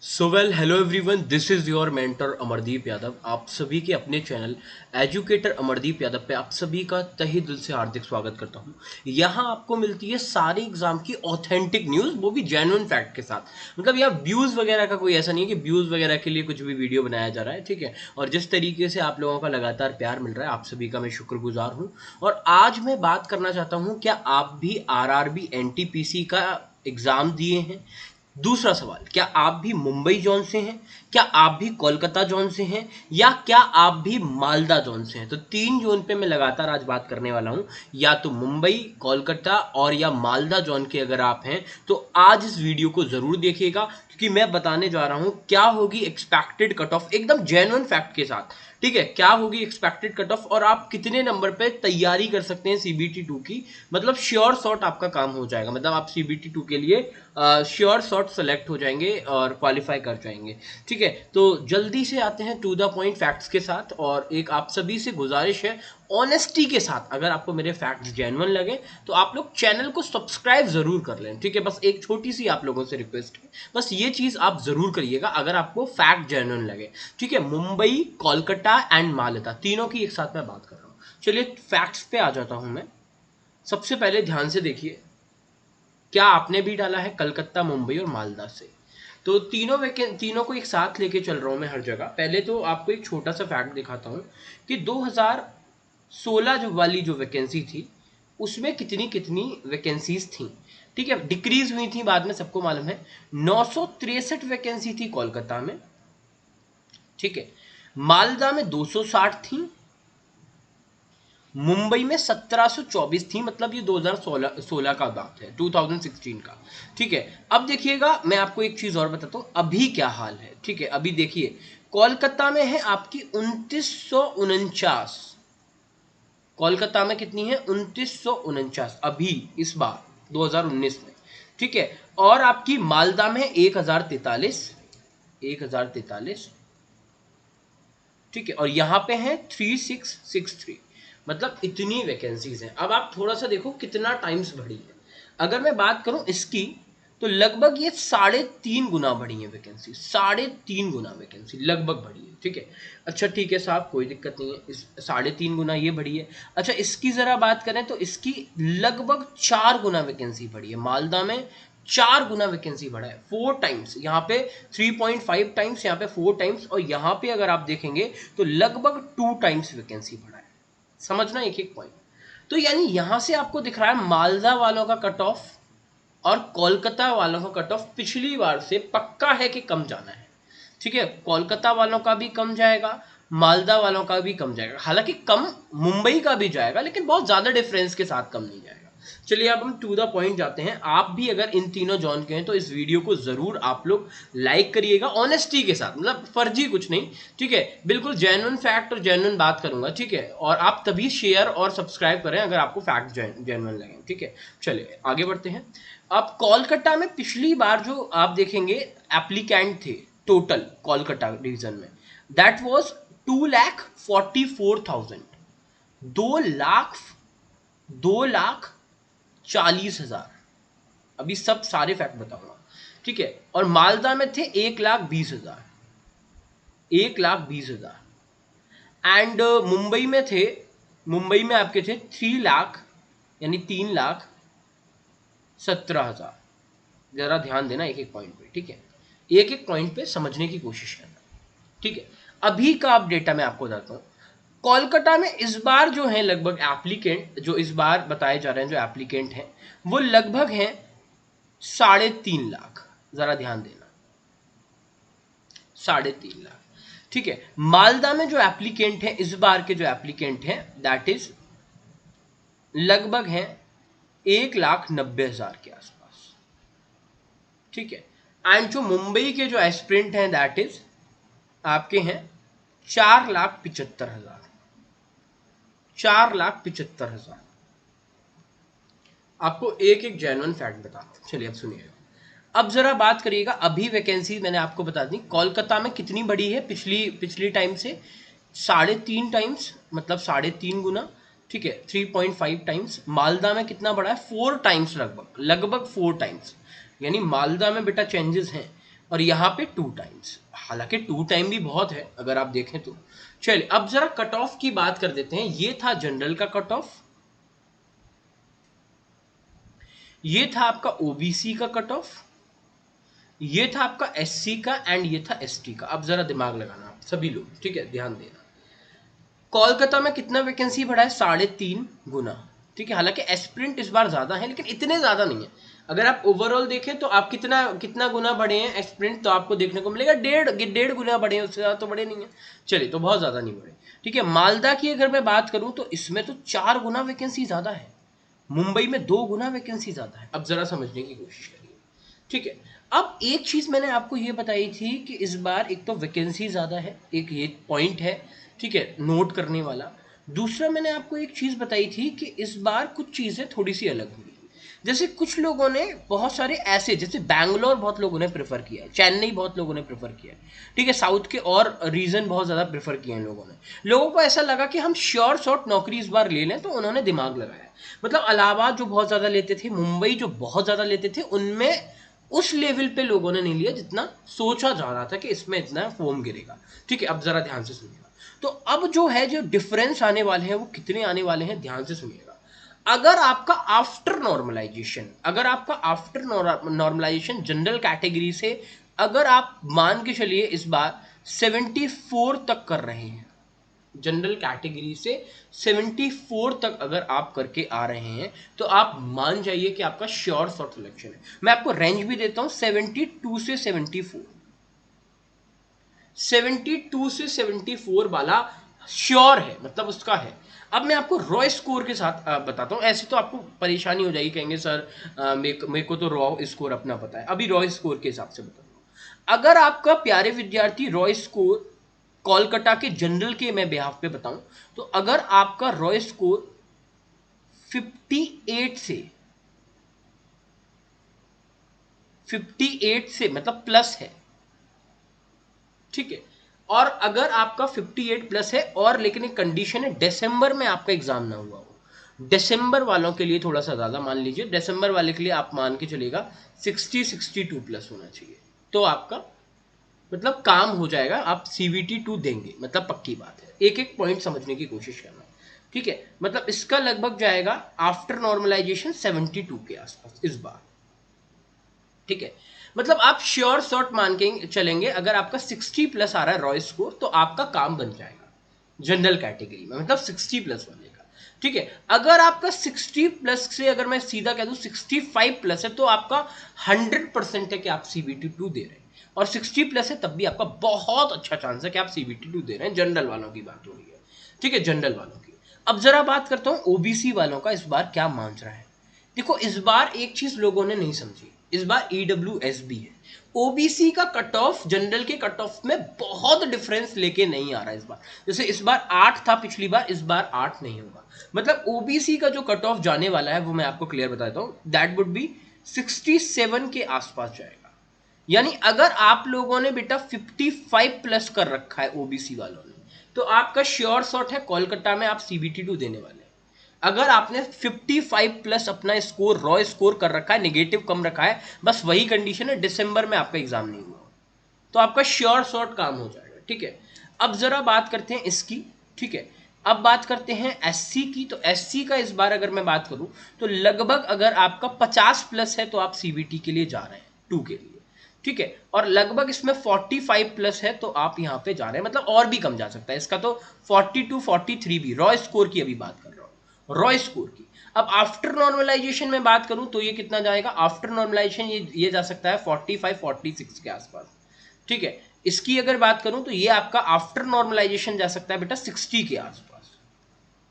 So well hello everyone, this is your mentor Amardeep Yadav. आप सभी के अपने चैनल एजुकेटर अमरदीप यादव पे आप सभी का तहे दिल से हार्दिक स्वागत करता हूँ। यहाँ आपको मिलती है सारे एग्जाम की ऑथेंटिक न्यूज़, वो भी जेन्युइन फैक्ट के साथ। मतलब यहाँ व्यूज़ वगैरह का कोई ऐसा नहीं है कि व्यूज़ वगैरह के लिए कुछ भी वीडियो बनाया जा रहा है, ठीक है। और जिस तरीके से आप लोगों का लगातार प्यार मिल रहा है, आप सभी का मैं शुक्रगुजार हूँ। और आज मैं बात करना चाहता हूँ, क्या आप भी आरआरबी एनटीपीसी का एग्ज़ाम दिए हैं? दूसरा सवाल, क्या आप भी मुंबई जोन से हैं? क्या आप भी कोलकाता जोन से हैं? या क्या आप भी मालदा जोन से हैं? तो तीन जोन पे मैं लगातार आज बात करने वाला हूं। या तो मुंबई, कोलकाता और या मालदा जोन के अगर आप हैं तो आज इस वीडियो को जरूर देखिएगा, क्योंकि मैं बताने जा रहा हूं क्या होगी एक्सपेक्टेड कट ऑफ, एकदम जेन्युइन फैक्ट के साथ। ठीक है, क्या होगी एक्सपेक्टेड कट ऑफ और आप कितने नंबर पे तैयारी कर सकते हैं सीबीटी 2 की। मतलब श्योर शॉट आपका काम हो जाएगा, मतलब आप सीबीटी 2 के लिए श्योर शॉट सेलेक्ट हो जाएंगे और क्वालिफाई कर जाएंगे। ठीक है, तो जल्दी से आते हैं टू द पॉइंट फैक्ट्स के साथ। और एक आप सभी से गुजारिश है, ऑनेस्टी के साथ, अगर आपको मेरे फैक्ट्स जेन्युइन लगे तो आप लोग चैनल को सब्सक्राइब जरूर कर लें। ठीक है, बस एक छोटी सी आप लोगों से रिक्वेस्ट है, बस ये चीज आप जरूर करिएगा अगर आपको फैक्ट जेन्युइन लगे। ठीक है, मुंबई, कोलकाता एंड मालदा तीनों की एक साथ मैं बात कर रहा हूँ। चलिए फैक्ट्स पे आ जाता हूं मैं। सबसे पहले ध्यान से देखिए, क्या आपने भी डाला है कलकत्ता, मुंबई और मालदा से? तो तीनों को एक साथ लेके चल रहा हूं मैं हर जगह। पहले तो आपको एक छोटा सा फैक्ट दिखाता हूं कि 2016 वाली जो वैकेंसी थी उसमें कितनी कितनी वैकेंसीज थी। ठीक है, डिक्रीज हुई थी बाद में, सबको मालूम है। 963 वैकेंसी थी कोलकाता में। ठीक है, मालदा में 260 थी, मुंबई में 1724 थी। मतलब ये 2016 का बात है, 2016 का। ठीक है, अब देखिएगा मैं आपको एक चीज और बताता हूँ अभी क्या हाल है। ठीक है, अभी देखिए कोलकाता में है आपकी 2949। कोलकाता में कितनी है? 2949 अभी इस बार 2019 में। ठीक है, और आपकी मालदा में 1043। 1043। ठीक है, और यहाँ पे है 3663। मतलब इतनी वैकेंसीज हैं। अब आप थोड़ा सा देखो कितना टाइम्स बढ़ी है। अगर मैं बात करूं इसकी, तो लगभग ये 3.5 गुना बढ़ी है वैकेंसी। 3.5 गुना वैकेंसी लगभग बढ़ी है। ठीक है, अच्छा ठीक है साहब, कोई दिक्कत नहीं है, इस 3.5 गुना ये बढ़ी है। अच्छा, इसकी जरा बात करें तो इसकी लगभग 4 गुना वैकेंसी बढ़ी है। मालदा में 4 गुना वैकेंसी बढ़ा है, 4 टाइम्स। यहाँ पे 3.5 टाइम्स, यहाँ पे 4 टाइम्स, और यहाँ पे अगर आप देखेंगे तो लगभग 2 टाइम्स वैकेंसी बढ़ा है। समझना एक एक पॉइंट। तो यानी यहां से आपको दिख रहा है मालदा वालों का कट ऑफ और कोलकाता वालों का कट ऑफ पिछली बार से पक्का है कि कम जाना है। ठीक है, कोलकाता वालों का भी कम जाएगा, मालदा वालों का भी कम जाएगा। हालांकि कम मुंबई का भी जाएगा, लेकिन बहुत ज्यादा डिफरेंस के साथ कम नहीं जाएगा। चलिए अब हम टू द पॉइंट जाते हैं। आप भी अगर इन तीनों जॉन के हैं तो इस वीडियो को जरूर आप लोग लाइक करिएगा, ऑनेस्टी के साथ, मतलब फर्जी कुछ नहीं। ठीक है, बिल्कुल जेन्युइन फैक्ट और जेन्युइन बात करूंगा। ठीक है, और आप तभी शेयर और सब्सक्राइब करें अगर आपको फैक्ट जेन्युइन लगे। ठीक है, चलिए आगे बढ़ते हैं। अब कोलकाता में पिछली बार जो आप देखेंगे एप्लीकेंट थे टोटल कोलकाता रीजन में, दैट वाज 2,44,000। 2,40,000। अभी सब सारे फैक्ट बताऊंगा। ठीक है, और मालदा में थे 1,20,000। 1,20,000। एंड मुंबई में थे, मुंबई में आपके थे 3 लाख, यानी 3,17,000। जरा ध्यान देना एक एक पॉइंट पे। ठीक है, एक एक पॉइंट पे समझने की कोशिश करना। ठीक है, अभी का आप डेटा मैं आपको बताता हूँ। कोलकाता में इस बार जो है लगभग एप्लीकेंट, जो इस बार बताए जा रहे हैं जो एप्लीकेंट हैं, वो लगभग हैं 3.5 लाख। जरा ध्यान देना, 3.5 लाख। ठीक है, मालदा में जो एप्लीकेंट है इस बार के, जो एप्लीकेंट हैं दैट इज लगभग हैं 1,90,000 के आसपास। ठीक है, एंड जो मुंबई के जो एस्पिरेंट हैं दैट इज आपके हैं 4,75,000। 4,75,000। आपको एक एक जेन्युइन फैक्ट बताता हूं, चलिए अब सुनिएगा। अब जरा बात करिएगा, अभी वैकेंसी मैंने आपको बता दी कोलकाता में कितनी बढ़ी है पिछली पिछली टाइम से। 3.5 टाइम्स, मतलब 3.5 गुना। ठीक है, 3.5 टाइम्स। मालदा में कितना बढ़ा है? 4 टाइम्स, लगभग लगभग 4 टाइम्स। यानी मालदा में बेटा चेंजेस हैं। और यहाँ पे 2 टाइम्स, हालांकि 2 टाइम भी बहुत है अगर आप देखें तो। चलिए अब जरा कट ऑफ की बात कर देते हैं। ये था जनरल का कट ऑफ, ये था आपका ओबीसी का कट ऑफ, ये था आपका एससी का, एंड ये था एसटी का। अब जरा दिमाग लगाना आप सभी लोग, ठीक है, ध्यान देना। कोलकाता में कितना वैकेंसी बढ़ा है? 3.5 गुना, ठीक है। हालांकि एस्पिरेंट इस बार ज्यादा है, लेकिन इतने ज्यादा नहीं है। अगर आप ओवरऑल देखें तो आप कितना कितना गुना बढ़े हैं एस्पिरेंट, तो आपको देखने को मिलेगा 1.5 गुना बढ़े हैं, उससे ज्यादा तो बढ़े नहीं है। चलिए, तो बहुत ज्यादा नहीं बढ़े, ठीक है। मालदा की अगर मैं बात करूं तो इसमें तो 4 गुना वैकेंसी ज्यादा है, मुंबई में 2 गुना वैकेंसी ज्यादा है। अब जरा समझने की कोशिश करिए, ठीक है। अब एक चीज मैंने आपको ये बताई थी कि इस बार एक तो वैकेंसी ज्यादा है, एक ये पॉइंट है, ठीक है, नोट करने वाला। दूसरा मैंने आपको एक चीज बताई थी कि इस बार कुछ चीजें थोड़ी सी अलग हुई। जैसे कुछ लोगों ने बहुत सारे ऐसे, जैसे बैंगलोर बहुत लोगों ने प्रेफर किया है, चेन्नई बहुत लोगों ने प्रेफर किया है, ठीक है, साउथ के और रीजन बहुत ज़्यादा प्रेफर किए हैं लोगों ने। लोगों को ऐसा लगा कि हम श्योर शॉर्ट नौकरी इस बार ले लें, तो उन्होंने दिमाग लगाया। मतलब इलाहाबाद जो बहुत ज़्यादा लेते थे, मुंबई जो बहुत ज़्यादा लेते थे, उनमें उस लेवल पे लोगों ने नहीं लिया जितना सोचा जा रहा था कि इसमें इतना फॉर्म गिरेगा, ठीक है। अब जरा ध्यान से सुनिएगा। तो अब जो है, जो डिफरेंस आने वाले हैं वो कितने आने वाले हैं, ध्यान से सुनिएगा। अगर आपका आफ्टर नॉर्मलाइजेशन, अगर आपका आफ्टर नॉर्मलाइजेशन जनरल कैटेगरी से, अगर आप मान के चलिए इस बार 74 तक कर रहे हैं, जनरल कैटेगरी से 74 तक अगर आप करके आ रहे हैं, तो आप मान जाइए कि आपका श्योर शॉर्ट सिलेक्शन है। मैं आपको रेंज भी देता हूं, 72 से 74, 72 से 74 वाला श्योर है, मतलब उसका है। अब मैं आपको रॉ स्कोर के साथ बताता हूँ। ऐसे तो आपको परेशानी हो जाएगी, कहेंगे सर मेरे को तो रॉ स्कोर अपना पता है। अभी रॉ स्कोर के हिसाब से बताता हूँ। अगर आपका प्यारे विद्यार्थी रॉ स्कोर कोलकाता के जनरल के मैं बिहाफ पे बताऊं, तो अगर आपका रॉ स्कोर 58 से 58 से मतलब प्लस है, ठीक है। और अगर आपका 58 प्लस है, और लेकिन एक कंडीशन है, दिसंबर में आपका एग्जाम ना हुआ हो। दिसंबर वालों के लिए थोड़ा सा ज़्यादा मान लीजिए, दिसंबर वाले के लिए आप मान के चलेगा 62 प्लस होना चाहिए, तो आपका मतलब काम हो जाएगा, आप CVT 2 देंगे, मतलब पक्की बात है। एक एक पॉइंट समझने की कोशिश करना, ठीक है। मतलब इसका लगभग जाएगा आफ्टर नॉर्मलाइजेशन 72 के आसपास इस बार, ठीक है। मतलब आप श्योर शॉर्ट मान के चलेंगे, अगर आपका 60 प्लस आ रहा है रॉय स्कोर, तो आपका काम बन जाएगा जनरल कैटेगरी में, मतलब 60 प्लस वाले का, ठीक है। अगर आपका 60 प्लस से, अगर मैं सीधा कह दूं 65 प्लस है, तो आपका 100% है कि आप CVT 2 दे रहे हैं। और 60 प्लस है तब भी आपका बहुत अच्छा चांस है कि आप CVT 2 दे रहे हैं। जनरल वालों की बात हो रही है, ठीक है, जनरल वालों की। अब जरा बात करता हूं ओबीसी वालों का, इस बार क्या मान रहा है। देखो, इस बार एक चीज लोगों ने नहीं समझी, इस बार EWS भी है। ओबीसी का कट ऑफ जनरल के कट ऑफ में बहुत डिफरेंस लेके नहीं आ रहा है इस बार। जैसे इस बार 8 था पिछली बार, इस बार 8 नहीं होगा। मतलब ओबीसी का जो कट ऑफ जाने वाला है वो मैं आपको क्लियर बताता हूँ, दैट वुड बी 67 के आसपास जाएगा। यानी अगर आप लोगों ने बेटा 55 प्लस कर रखा है ओबीसी वालों ने, तो आपका श्योर शॉट है कोलकाता में आप CVT 2 देने वाले हैं। अगर आपने 55 प्लस अपना स्कोर रॉ स्कोर कर रखा है, नेगेटिव कम रखा है, बस वही कंडीशन है, दिसंबर में आपका एग्जाम नहीं हुआ, तो आपका श्योर शॉर्ट काम हो जाएगा, ठीक है। अब जरा बात करते हैं इसकी, ठीक है। अब बात करते हैं एससी की। तो एससी का इस बार अगर मैं बात करूं, तो लगभग अगर आपका 50 प्लस है तो आप CVT के लिए जा रहे हैं 2 के लिए, ठीक है। और लगभग इसमें 45 प्लस है तो आप यहाँ पे जा रहे हैं, मतलब और भी कम जा सकता है इसका, तो 42 43 भी रॉ स्कोर की अभी बात कर रहा हूँ, रॉ स्कोर की। अब आफ्टर नॉर्मलाइजेशन में बात करूं तो ये कितना जाएगा आफ्टर नॉर्मलाइजेशन, ये जा सकता है 45 46 के आसपास, ठीक है। इसकी अगर बात करूं तो ये आपका आफ्टर नॉर्मलाइजेशन जा सकता है बेटा 60 के आसपास,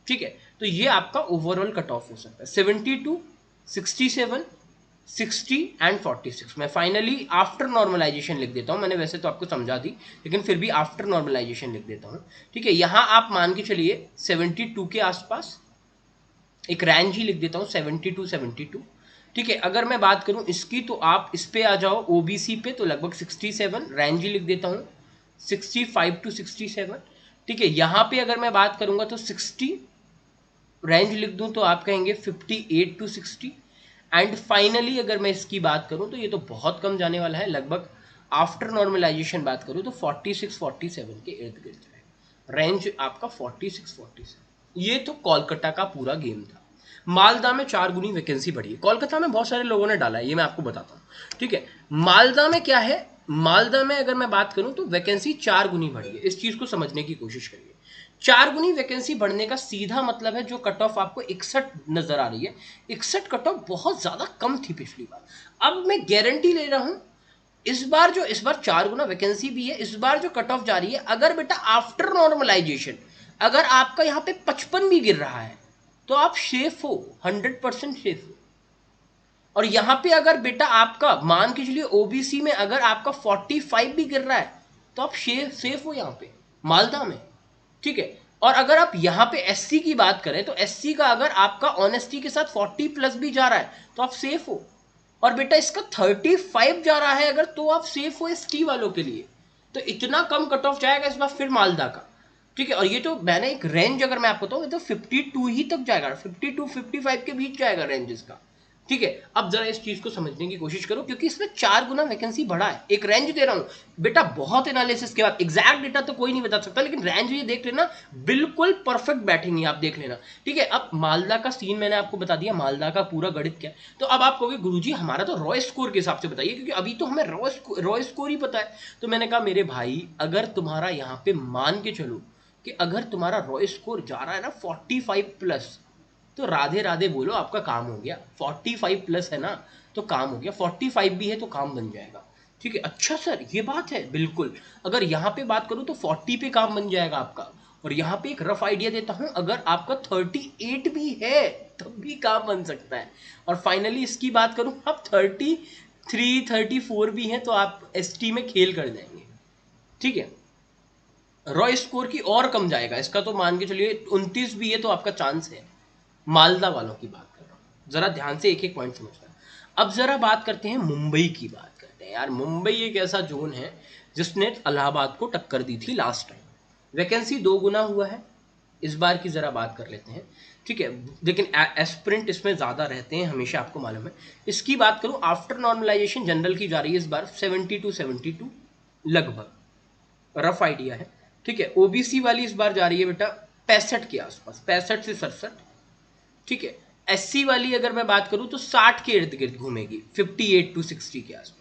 ठीक है। तो ये आपका ओवरऑल कट ऑफ हो सकता है 72 67 60 एंड 46। मैं फाइनली आफ्टर नॉर्मलाइजेशन लिख देता हूं, मैंने वैसे तो आपको समझा दी, लेकिन फिर भी आफ्टर नॉर्मलाइजेशन लिख देता हूं, ठीक है। यहां आप मान के चलिए 72 के आसपास, एक रेंज ही लिख देता हूं 72 72, ठीक है। अगर मैं बात करूं इसकी, तो आप इस पे आ जाओ ओबीसी पे, तो लगभग 67 रेंज ही लिख देता हूं 65 टू 67, ठीक है। यहां पे अगर मैं बात करूंगा तो 60 रेंज लिख दूं, तो आप कहेंगे 58 टू 60। एंड फाइनली अगर मैं इसकी बात करूं तो ये तो बहुत कम जाने वाला है, लगभग आफ्टर नॉर्मलाइजेशन बात करूँ तो 46-47 के इर्द गिर्द जाएगा। रेंज आपका 46-47। ये तो कोलकाता का पूरा गेम था। मालदा में 4 गुनी वैकेंसी बढ़ी है। कोलकाता में बहुत सारे लोगों ने डाला है, ये मैं आपको बताता हूँ, ठीक है। मालदा में क्या है, मालदा में अगर मैं बात करूं तो वैकेंसी 4 गुनी बढ़ी है। इस चीज को समझने की कोशिश करिए। 4 गुनी वैकेंसी बढ़ने का सीधा मतलब है जो कट ऑफ आपको 61 नजर आ रही है, 61 कट ऑफ बहुत ज्यादा कम थी पिछली बार। अब मैं गारंटी ले रहा हूं इस बार 4 गुना वैकेंसी भी है, इस बार जो कट ऑफ जा रही है, अगर बेटा आफ्टर नॉर्मलाइजेशन अगर आपका यहाँ पे 55 भी गिर रहा है तो आप सेफ हो, 100% सेफ हो। और यहां पे अगर बेटा आपका मान के चलिए ओबीसी में अगर आपका 45 भी गिर रहा है तो आप सेफ हो यहां पे मालदा में, ठीक है। और अगर आप यहां पे एससी की बात करें तो एससी का अगर आपका ऑनेस्टी के साथ 40 प्लस भी जा रहा है तो आप सेफ हो। और बेटा इसका 35 जा रहा है अगर तो आप सेफ हो एसटी वालों के लिए। तो इतना कम कट ऑफ जाएगा इस बार फिर मालदा का, ठीक है। और ये तो मैंने एक रेंज अगर मैं आपको बताऊं तो 52 ही तक जाएगा, 52-55 के बीच जाएगा रेंज इसका, ठीक है। अब जरा इस चीज को समझने की कोशिश करो क्योंकि इसमें 4 गुना वैकेंसी बढ़ा है। एक रेंज दे रहा हूं बेटा, बहुत एनालिसिस के बाद, एग्जैक्ट डेटा तो कोई नहीं बता सकता लेकिन रेंज ये देख लेना, बिल्कुल परफेक्ट बैठेंगे आप, देख लेना, ठीक है। अब मालदा का सीन मैंने आपको बता दिया, मालदा का पूरा गणित क्या है। तो अब आप कहोगे गुरुजी हमारा तो रॉ स्कोर के हिसाब से बताइए क्योंकि अभी तो हमें रॉ स्कोर ही पता है। तो मैंने कहा मेरे भाई अगर तुम्हारा यहाँ पे मान के चलो कि अगर तुम्हारा रॉ स्कोर जा रहा है ना 45 प्लस, तो राधे राधे बोलो, आपका काम हो गया। 45 प्लस है ना तो काम हो गया, 45 भी है तो काम बन जाएगा, ठीक है। अच्छा सर ये बात है, बिल्कुल। अगर यहाँ पे बात करूँ तो 40 पे काम बन जाएगा आपका। और यहाँ पे एक रफ आइडिया देता हूँ, अगर आपका 38 भी है तब भी काम बन सकता है। और फाइनली इसकी बात करूँ, अब 33-34 भी है तो आप एसटी में खेल कर जाएंगे, ठीक है। रॉ स्कोर की और कम जाएगा इसका, तो मान के चलिए 29 भी है तो आपका चांस है। मालदा वालों की बात कर रहा हूँ, जरा ध्यान से एक एक पॉइंट समझना। अब जरा बात करते हैं मुंबई की, बात करते हैं यार। मुंबई एक ऐसा जोन है जिसने इलाहाबाद को टक्कर दी थी लास्ट टाइम। वैकेंसी 2 गुना हुआ है, इस बार की जरा बात कर लेते हैं, ठीक है। लेकिन एस्पिरेंट इसमें ज्यादा रहते हैं हमेशा, आपको मालूम है। इसकी बात करूं आफ्टर नॉर्मलाइजेशन जनरल की जा रही है इस बार 72 लगभग, रफ आइडिया है, ठीक है। ओबीसी वाली इस बार जा रही है बेटा 65 के आसपास, 65 से 67, ठीक है। एससी वाली अगर मैं बात करूं तो 60 के इर्द गिर्द घूमेगी, 58-60 के आसपास।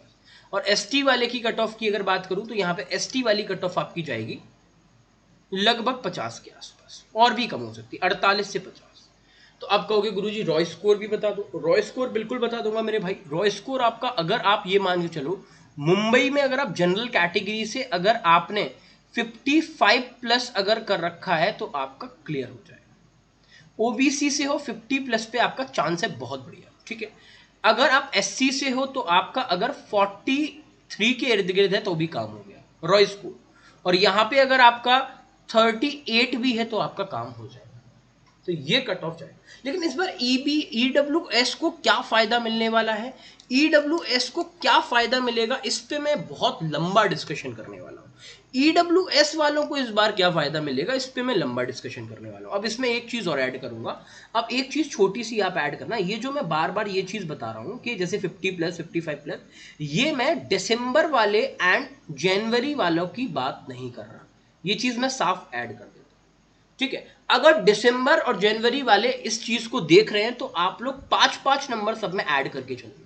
और एसटी वाले की कट ऑफ की अगर बात करूं तो यहाँ पे एसटी वाली कट ऑफ आपकी जाएगी लगभग 50 के आसपास, और भी कम हो सकती है 48 से 50। तो अब कहोगे गुरुजी रॉ स्कोर भी बता दो। रॉ स्कोर बिल्कुल बता दूंगा मेरे भाई। रॉ स्कोर आपका, अगर आप ये मान के चलो मुंबई में अगर आप जनरल कैटेगरी से अगर आपने 55 प्लस अगर कर रखा है तो आपका क्लियर हो जाएगा। ओबीसी से हो 50 प्लस पे आपका चांस है बहुत बढ़िया, ठीक है। अगर आप एससी से हो तो आपका अगर 43 के इर्द गिर्द है तो भी काम हो गया रॉ स्कोर। और यहां पे अगर आपका 38 भी है तो आपका काम हो जाएगा। तो ये कट ऑफ जाएगा। लेकिन इस बार ईडब्ल्यूएस को क्या फायदा मिलने वाला है, ईडब्ल्यूएस को क्या फायदा मिलेगा, इस पे मैं बहुत लंबा डिस्कशन करने वाला हूँ। ईडब्ल्यूएस वालों को इस बार क्या फायदा मिलेगा, इस पे मैं लंबा डिस्कशन करने वाला हूँ। अब इसमें एक चीज और ऐड करूंगा। अब एक चीज छोटी सी आप ऐड करना, ये जो मैं बार बार ये चीज बता रहा हूँ कि जैसे 50 प्लस 55 प्लस, ये मैं दिसंबर वाले एंड जनवरी वालों की बात नहीं कर रहा, ये चीज मैं साफ ऐड कर देता हूं, ठीक है। अगर दिसंबर और जनवरी वाले इस चीज को देख रहे हैं तो आप लोग 5-5 नंबर सब में ऐड करके चलना।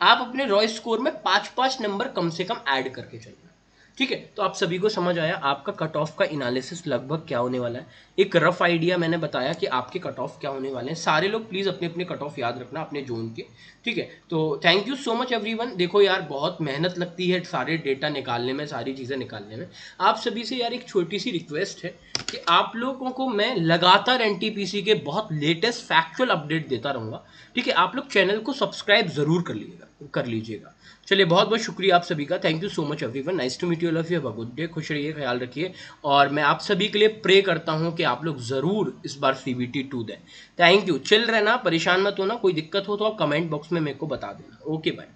आप अपने रॉ स्कोर में 5-5 नंबर कम से कम ऐड करके चलना, ठीक है। तो आप सभी को समझ आया आपका कट ऑफ का एनालिसिस लगभग क्या होने वाला है। एक रफ आइडिया मैंने बताया कि आपके कट ऑफ क्या होने वाले हैं। सारे लोग प्लीज अपने अपने कट ऑफ याद रखना अपने जोन के, ठीक है। तो thank you so much everyone. देखो यार बहुत मेहनत लगती है सारे डेटा निकालने में, सारी चीजें निकालने में। आप सभी से यार एक छोटी सी रिक्वेस्ट है कि आप लोगों को मैं लगातार एनटीपीसी के बहुत लेटेस्ट फैक्चुअल अपडेट देता रहूंगा, ठीक है। आप लोग चैनल को सब्सक्राइब जरूर कर लीजिएगा। चलिए बहुत बहुत शुक्रिया आप सभी का। Thank you so much everyone. Nice to meet you, love you, have a good day. खुश रहिए, ख्याल रखिए। और मैं आप सभी के लिए प्रे करता हूं कि आप लोग जरूर इस बार सीबीटी 2 दें। Thank you. चिल रहना, परेशान मत होना, कोई दिक्कत हो तो आप कमेंट बॉक्स में मेरे को बता देना। Okay bye.